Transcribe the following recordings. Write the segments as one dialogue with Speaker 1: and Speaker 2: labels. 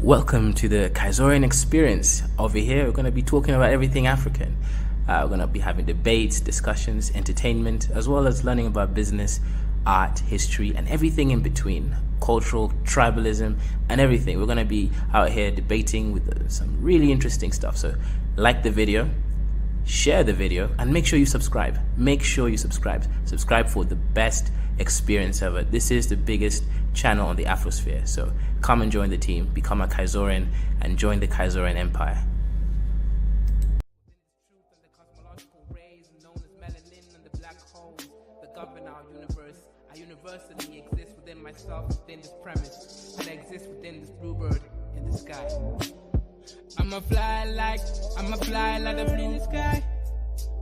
Speaker 1: Welcome to the Kaizorian Experience. Over here, we're going to be talking about everything African. We're going to be having debates, discussions, entertainment, as well as learning about business, art, history, and everything in between. Cultural, tribalism, and everything. We're going to be out here debating with some really interesting stuff. So, like the video, share the video, and make sure you subscribe. Make sure you subscribe. Subscribe for the best experience ever. This is the biggest channel on the Afrosphere. So come and join the team, become a Kaizorian, and join the Kaizorian Empire. I universally exist within myself, within this premise, and I exist within this bluebird in the sky. I'ma fly like the bird in the sky.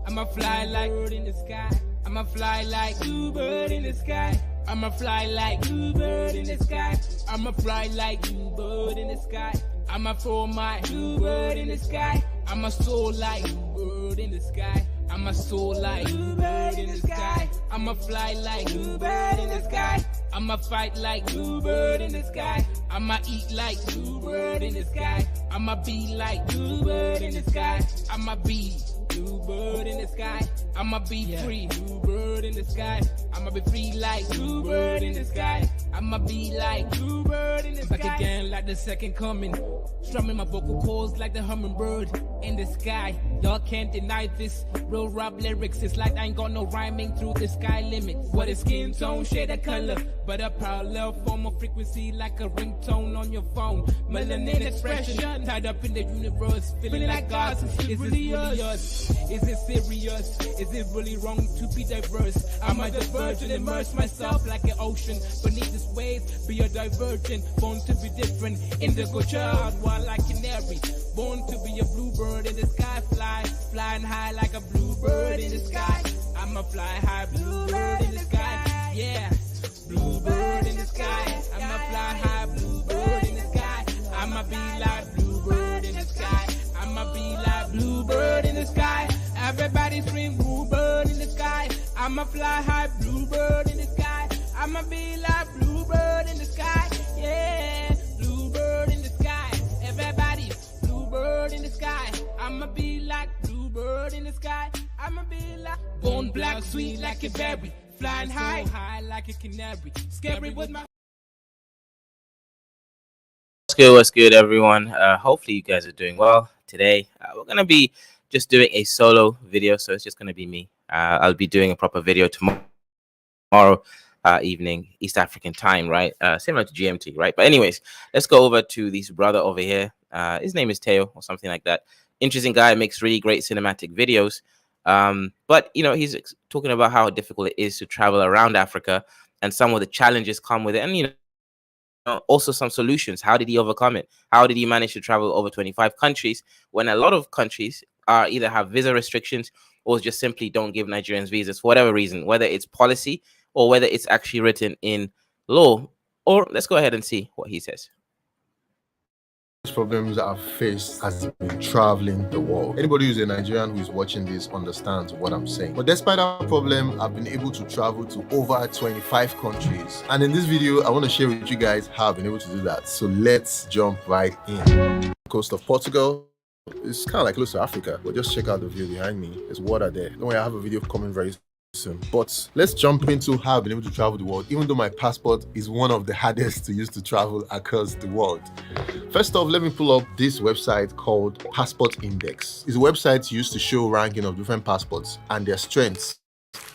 Speaker 1: I'ma fly like bird in the sky. I'ma fly like bluebird in the sky. I'ma fly like bluebird in the sky. I'ma fly like bluebird in the sky. I'ma throw my bluebird in the sky. I'ma soar like bluebird in the sky. I'ma soar like bluebird in the sky. I'ma fly like bluebird in the sky. I'ma fight like bluebird in the sky. I'ma eat like bluebird in the sky. I'ma be like bluebird in the sky. I'ma be bluebird in the sky. I'ma be free, bluebird in the sky. I'ma be free like bluebird in the sky. I'ma be like bluebird in the sky. Back again like the second coming, strumming my vocal cords like the hummingbird in the sky. Y'all can't deny this. Real rap lyrics, it's like I ain't got no rhyming through the sky limit. What is skin tone, shade of color, but a parallel form of frequency like a ringtone on your phone. Melanin expression, tied up in the universe, feeling like God's. Is this really us? Is it serious? Is it really wrong to be diverse? I'm a divergent, immerse myself like an ocean beneath this waves. Be a divergent, born to be different. Indigo child, wild like canary, born to be a bluebird in the sky. Flying high like a bluebird in the sky. I'ma fly high, bluebird in the sky. Yeah, bluebird in the sky. I'ma fly high, bluebird in the sky. I'ma be like bluebird in the sky. I'ma be like bluebird in the sky. Everybody scream bluebird in the sky. I'ma fly high, bluebird in the sky. I'ma be like bluebird in the sky. Yeah, bluebird in the sky. Everybody, bluebird in the sky. I'ma be like bluebird in the sky. I'ma be like born black, sweet like a berry, flying high like a canary. Scary with my. What's good, everyone? Hopefully you guys are doing well. Today, we're gonna be just doing a solo video, so it's just gonna be me. I'll be doing a proper video tomorrow evening, East African time, right? Similar to GMT, right? But anyways, let's go over to this brother over here. His name is Teo or something like that. Interesting guy, makes really great cinematic videos. But you know, he's talking about how difficult it is to travel around Africa and some of the challenges come with it, and you know, also some solutions. How did he overcome it? How did he manage to travel over 25 countries when a lot of countries either have visa restrictions or just simply don't give Nigerians visas for whatever reason, whether it's policy or whether it's actually written in law? Or let's go ahead and see what he says.
Speaker 2: Problems I've faced as I've been traveling the world. Anybody who's a Nigerian who is watching this understands what I'm saying. But despite that problem, I've been able to travel to over 25 countries. And in this video, I want to share with you guys how I've been able to do that. So let's jump right in. Coast of Portugal. It's kind of like close to Africa, but just check out the view behind me. There's water there. Don't worry, I have a video coming very soon. But let's jump into how I've been able to travel the world, even though my passport is one of the hardest to use to travel across the world. First off, let me pull up this website called Passport Index. It's a website used to show ranking of different passports and their strengths.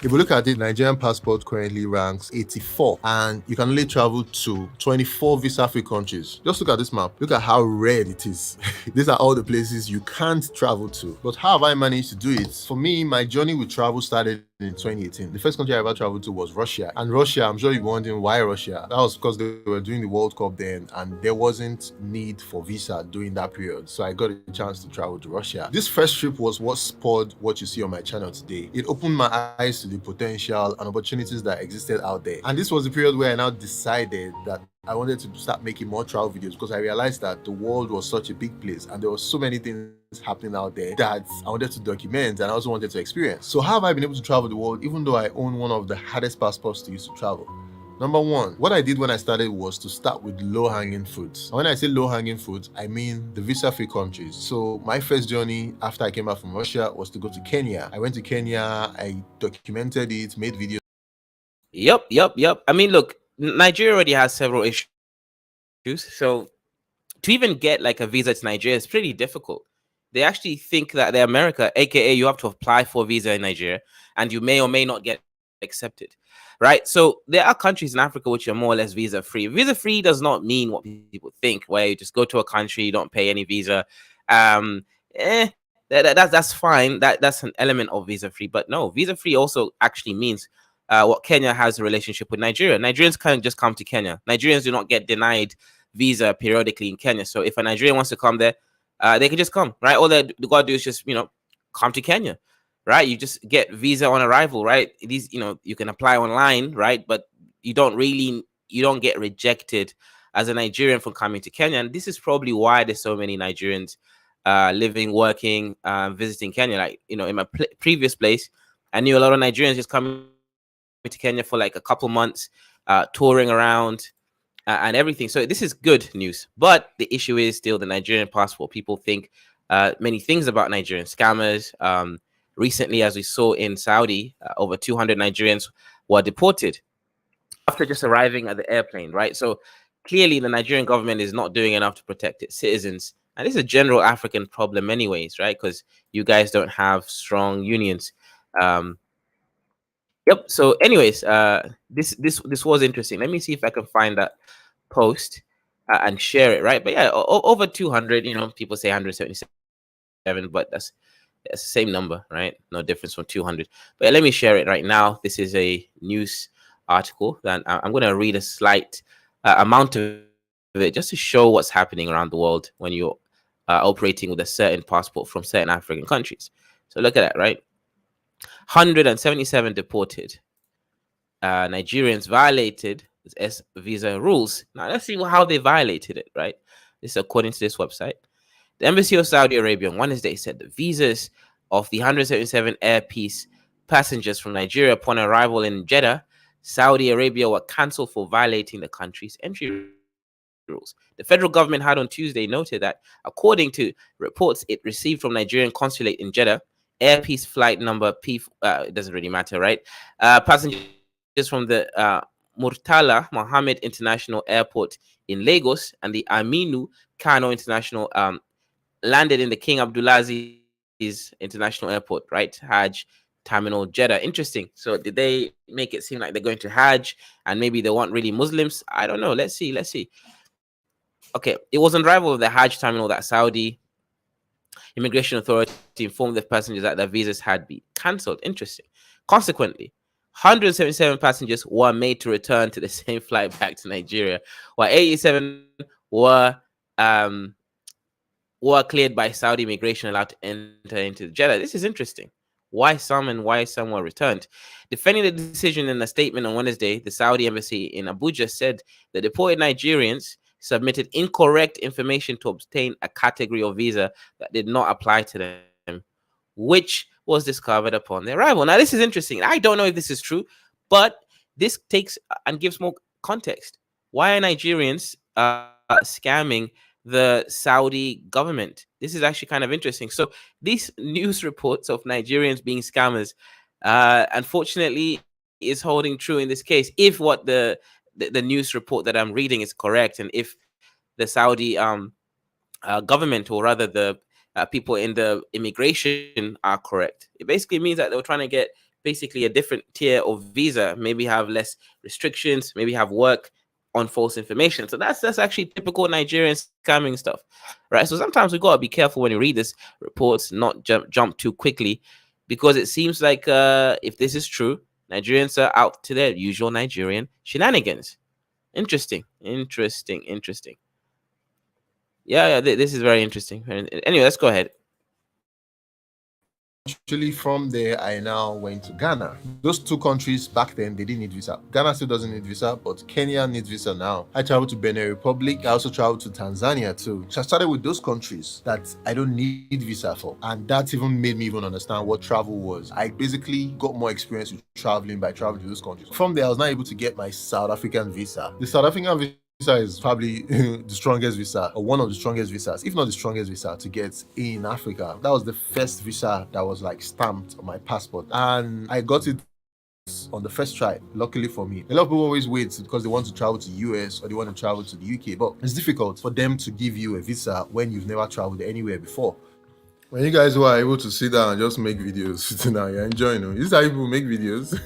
Speaker 2: If we look at it, Nigerian passport currently ranks 84, and you can only travel to 24 visa-free countries. Just look at this map. Look at how red it is. These are all the places you can't travel to. But how have I managed to do it? For me, my journey with travel started in 2018. The first country I ever traveled to was Russia. And Russia, I'm sure you're wondering why Russia. That was because they were doing the World Cup then, and there wasn't need for visa during that period. So I got a chance to travel to Russia. This first trip was what spurred what you see on my channel today. It opened my eyes to the potential and opportunities that existed out there. And this was the period where I now decided that I wanted to start making more travel videos, because I realized that the world was such a big place and there were so many things happening out there that I wanted to document and I also wanted to experience. So how have I been able to travel the world even though I own one of the hardest passports to use to travel? Number one, what I did when I started was to start with low-hanging fruits. And when I say low-hanging fruits, I mean the visa-free countries. So my first journey after I came back from Russia was to go to Kenya. I went to Kenya, I documented it, made videos.
Speaker 3: Yep. I mean, look, Nigeria already has several issues. So to even get like a visa to Nigeria is pretty difficult. They actually think that they're America, aka you have to apply for a visa in Nigeria and you may or may not get accepted, right? So there are countries in Africa which are more or less visa free. Visa free does not mean what people think, where you just go to a country, you don't pay any visa. That's fine. That's an element of visa free, but no, visa free also actually means what Kenya has a relationship with Nigeria. Nigerians can't just come to Kenya. Nigerians do not get denied visa periodically in Kenya. So if a Nigerian wants to come there, they can just come, right? All they got to do is just, come to Kenya, right? You just get visa on arrival, right? These, you can apply online, right? But you don't get rejected as a Nigerian for coming to Kenya. And this is probably why there's so many Nigerians living, working, visiting Kenya. Like, in my previous place, I knew a lot of Nigerians just coming to Kenya for like a couple months, touring around, and everything. So this is good news. But the issue is still the Nigerian passport. People think many things about Nigerian scammers. Recently, as we saw in Saudi, over 200 Nigerians were deported after just arriving at the airplane, right? So clearly the Nigerian government is not doing enough to protect its citizens. And this is a general African problem anyways, right? Because you guys don't have strong unions. Yep. So, anyways, this was interesting. Let me see if I can find that post and share it. Right. But yeah, over 200. People say 177, but that's the same number, right? No difference from 200. But yeah, let me share it right now. This is a news article that I'm going to read a slight amount of it just to show what's happening around the world when you're operating with a certain passport from certain African countries. So look at that, right? 177 deported. Nigerians violated S visa rules. Now let's see how they violated it, right? This is according to this website. The Embassy of Saudi Arabia on Wednesday said the visas of the 177 Air Peace passengers from Nigeria upon arrival in Jeddah, Saudi Arabia, were cancelled for violating the country's entry rules. The federal government had on Tuesday noted that, according to reports it received from Nigerian consulate in Jeddah, Air Peace flight number P, it doesn't really matter, right? Passengers from the Murtala Mohammed International Airport in Lagos and the Aminu Kano International landed in the King Abdulaziz International Airport, right? Hajj Terminal, Jeddah. Interesting. So did they make it seem like they're going to Hajj and maybe they want really Muslims? I don't know. Let's see. Okay, it was on arrival of the Hajj terminal that Saudi Immigration Authority informed the passengers that their visas had been cancelled. Interesting. Consequently, 177 passengers were made to return to the same flight back to Nigeria, while 87 were cleared by Saudi immigration, allowed to enter into Jeddah. This is interesting. Why some were returned? Defending the decision in a statement on Wednesday, the Saudi embassy in Abuja said the deported Nigerians submitted incorrect information to obtain a category of visa that did not apply to them, which was discovered upon their arrival. Now, this is interesting. I don't know if this is true, but this takes and gives more context. Why are Nigerians scamming the Saudi government? This is actually kind of interesting. So these news reports of Nigerians being scammers, unfortunately, is holding true in this case. If what the news report that I'm reading is correct, and if the Saudi government, or rather the people in the immigration, are correct, it basically means that they were trying to get basically a different tier of visa, maybe have less restrictions, maybe have work on false information. So that's actually typical Nigerian scamming stuff, right? So sometimes we got to be careful when you read this reports, not jump too quickly, because it seems like if this is true, Nigerians are out to their usual Nigerian shenanigans. Interesting. Yeah, this is very interesting. Anyway, let's go ahead.
Speaker 2: Eventually, from there, I now went to Ghana. Those two countries back then, they didn't need visa. Ghana still doesn't need visa, but Kenya needs visa now. I traveled to Benin Republic. I also traveled to Tanzania too. So I started with those countries that I don't need visa for. And that even made me even understand what travel was. I basically got more experience with traveling by traveling to those countries. From there, I was now able to get my South African visa. The South African visa is probably the strongest visa, or one of the strongest visas, if not the strongest visa to get in Africa. That was the first visa that was like stamped on my passport, and I got it on the first try, luckily for me. A lot of people always wait because they want to travel to US or they want to travel to the UK, but it's difficult for them to give you a visa when you've never traveled anywhere before. When you guys were able to sit down and just make videos sitting down, you're enjoying them. This is how people make videos.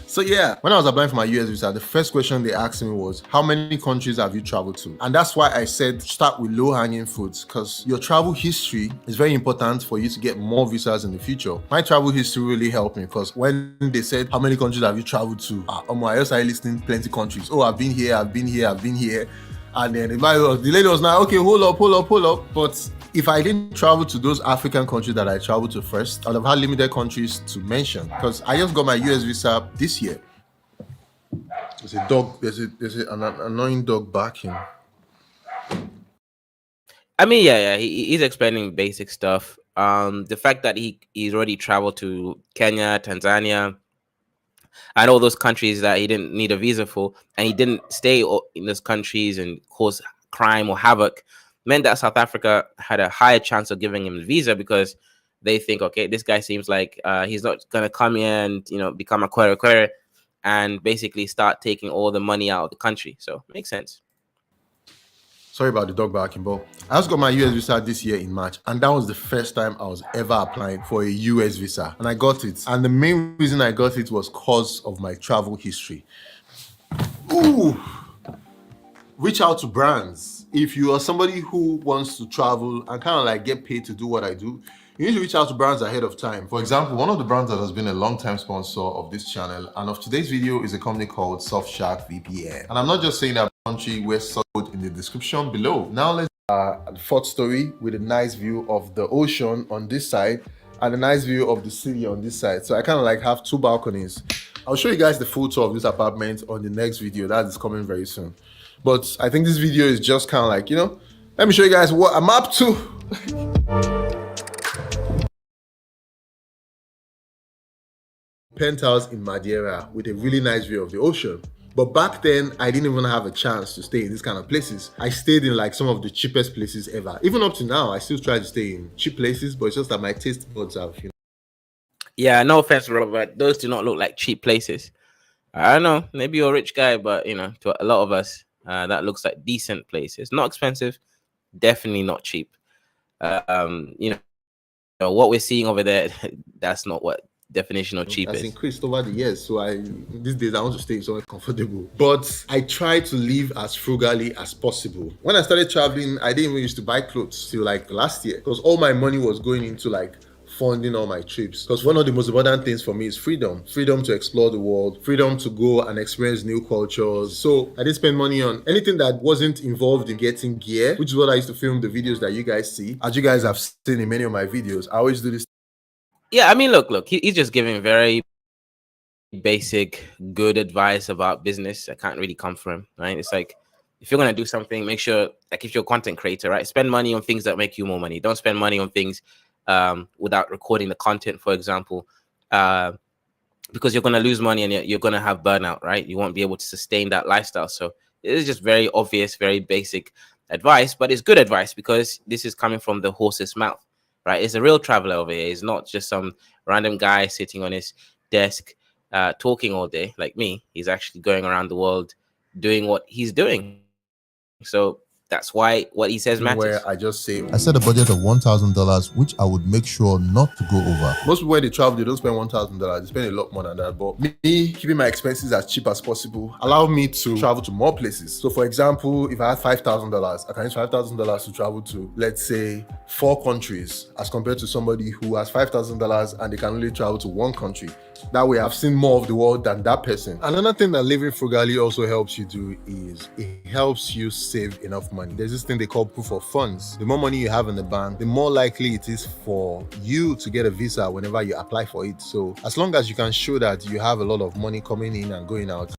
Speaker 2: So yeah, when I was applying for my US visa, the first question they asked me was, how many countries have you traveled to? And that's why I said start with low-hanging fruits, because your travel history is very important for you to get more visas in the future. My travel history really helped me, because when they said, how many countries have you traveled to? I just started listing plenty countries. Oh, I've been here, I've been here, I've been here. And then the lady was like, okay, hold up. But if I didn't travel to those African countries that I traveled to first, I'd have had limited countries to mention, because I just got my US visa this year. There's a dog, there's an annoying dog barking.
Speaker 3: I mean, yeah, he's explaining basic stuff. The fact that he's already traveled to Kenya, Tanzania, and all those countries that he didn't need a visa for, and he didn't stay in those countries and cause crime or havoc, meant that South Africa had a higher chance of giving him the visa, because they think, okay, this guy seems like he's not gonna come here and become a query and basically start taking all the money out of the country. So makes sense.
Speaker 2: Sorry about the dog barking, but I just got my US visa this year in March, and that was the first time I was ever applying for a US visa, and I got it. And the main reason I got it was because of my travel history. Ooh, reach out to brands. If you are somebody who wants to travel and kind of like get paid to do what I do, you need to reach out to brands ahead of time. For example, one of the brands that has been a long-time sponsor of this channel and of today's video is a company called Surfshark VPN. And I'm not just saying that country, we're sold in the description below. Now let's the fourth story with a nice view of the ocean on this side and a nice view of the city on this side. So I kind of like have two balconies. I'll show you guys the full tour of this apartment on the next video that is coming very soon. But I think this video is just kind of like, let me show you guys what I'm up to. Penthouse in Madeira with a really nice view of the ocean. But back then, I didn't even have a chance to stay in these kind of places. I stayed in like some of the cheapest places ever. Even up to now, I still try to stay in cheap places, but it's just that my taste buds have,
Speaker 3: Yeah, no offense, Robert, but those do not look like cheap places. I don't know, maybe you're a rich guy, but to a lot of us, that looks like decent places. Not expensive, definitely not cheap. What we're seeing over there, that's not what definition of cheap
Speaker 2: has
Speaker 3: is.
Speaker 2: Increased over the years, so these days I want to stay somewhere comfortable, but I try to live as frugally as possible. When I started traveling, I didn't even used to buy clothes till like last year, because all my money was going into like funding all my trips. Because one of the most important things for me is freedom to explore the world, freedom to go and experience new cultures. So I didn't spend money on anything that wasn't involved in getting gear, which is what I used to film the videos that you guys see. As you guys have seen in many of my videos, I always do this.
Speaker 3: Yeah, I mean, look, he's just giving very basic, good advice about business that can't really come from him, right? It's like, if you're going to do something, make sure, like if you're a content creator, right, spend money on things that make you more money. Don't spend money on things without recording the content, for example, because you're going to lose money and you're going to have burnout, right? You won't be able to sustain that lifestyle. So it is just very obvious, very basic advice, but it's good advice because this is coming from the horse's mouth. Right, it's a real traveler over here. It's not just some random guy sitting on his desk talking all day like me. He's actually going around the world doing what he's doing. So that's why what he says matters.
Speaker 2: Where I just say,
Speaker 4: I set a budget of $1,000, which I would make sure not to go over.
Speaker 2: Most people when they travel, they don't spend $1,000. They spend a lot more than that. But me keeping my expenses as cheap as possible allowed me to travel to more places. So for example, if I had $5,000, I can use $5,000 to travel to, let's say, 4 countries, as compared to somebody who has $5,000 and they can only travel to 1 country. That way I've seen more of the world than that person. Another thing that living frugally also helps you do is it helps you save enough money money. There's this thing they call proof of funds. The more money you have in the bank, the more likely it is for you to get a visa whenever you apply for it. So as long as you can show that you have a lot of money coming in and going out.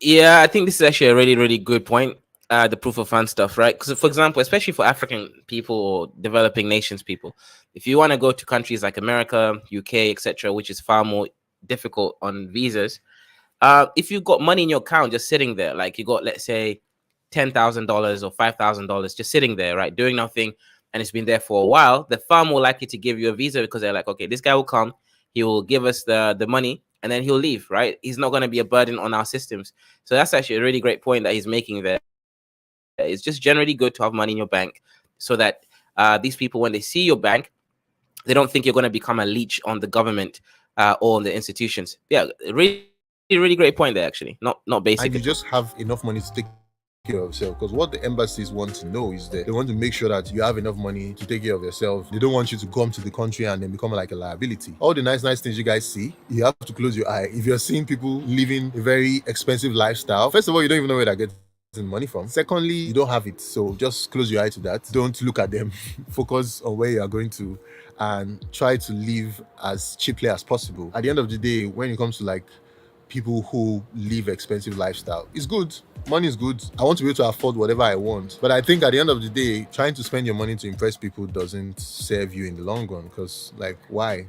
Speaker 3: Yeah, I think this is actually a really, really good point. The proof of fund stuff, right? Because, for example, especially for African people or developing nations people, if you want to go to countries like America, UK, etc., which is far more difficult on visas, if you've got money in your account just sitting there, like you got, let's say, $10,000 or $5,000 just sitting there, right, doing nothing, and it's been there for a while, they're far more likely to give you a visa because they're like, okay, this guy will come, he will give us the money, and then he'll leave, right? He's not going to be a burden on our systems. So that's actually a really great point that he's making there. It's just generally good to have money in your bank so that these people, when they see your bank, they don't think you're going to become a leech on the government or on the institutions. Yeah, really, really great point there, actually. Not basic.
Speaker 2: And you just have enough money to take care of yourself, because what the embassies want to know is that they want to make sure that you have enough money to take care of yourself. They don't want you to come to the country and then become like a liability. All the nice things you guys see, you have to close your eye. If you're seeing people living a very expensive lifestyle, first of all, you don't even know where they're getting money from. Secondly, you don't have it, so just close your eye to that. Don't look at them. Focus on where you are going to and try to live as cheaply as possible. At the end of the day, when it comes to like people who live expensive lifestyle, it's good. Money is good. I want to be able to afford whatever I want, but I think at the end of the day, trying to spend your money to impress people doesn't serve you in the long run, because like, why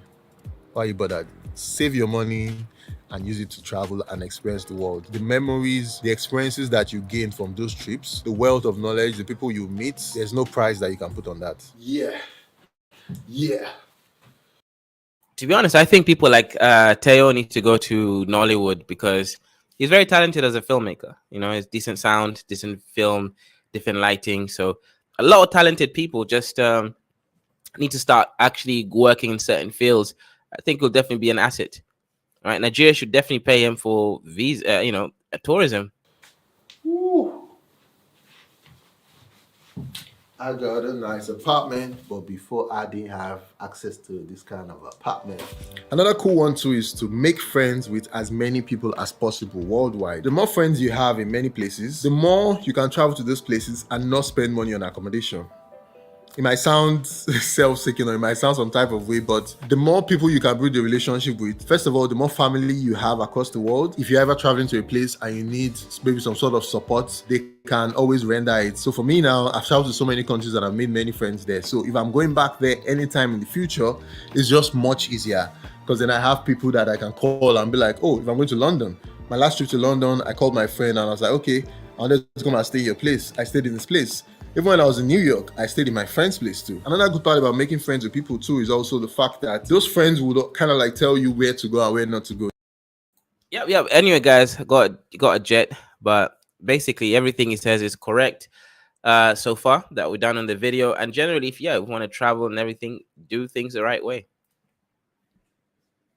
Speaker 2: are you bothered? Save your money and use it to travel and experience the world. The memories, the experiences that you gain from those trips, the wealth of knowledge, the people you meet, there's no price that you can put on that. Yeah.
Speaker 3: To be honest, I think people like Teo need to go to Nollywood because he's very talented as a filmmaker. You know, it's decent sound, decent film, different lighting. So a lot of talented people just need to start actually working in certain fields. I think it'll definitely be an asset. All right, Nigeria should definitely pay him for visa, tourism.
Speaker 2: Woo. I got a nice apartment, but before I didn't have access to this kind of apartment. Another cool one too is to make friends with as many people as possible worldwide. The more friends you have in many places, the more you can travel to those places and not spend money on accommodation. It might sound self-seeking or it might sound some type of way, but the more people you can build a relationship with, first of all, the more family you have across the world. If you're ever traveling to a place and you need maybe some sort of support, they can always render it. So for me now, I've traveled to so many countries and I've made many friends there. So if I'm going back there anytime in the future, it's just much easier, because then I have people that I can call and be like, oh, if I'm going to London, my last trip to London, I called my friend and I was like, okay, I'm just gonna stay at your place. I stayed in this place. Even when I was in New York, I stayed in my friend's place too. Another good part about making friends with people too is also the fact that those friends would kind of like tell you where to go and where not to go.
Speaker 3: Yeah. Anyway, guys, got a jet, but basically everything he says is correct so far that we've done on the video. And generally, if we want to travel and everything, do things the right way.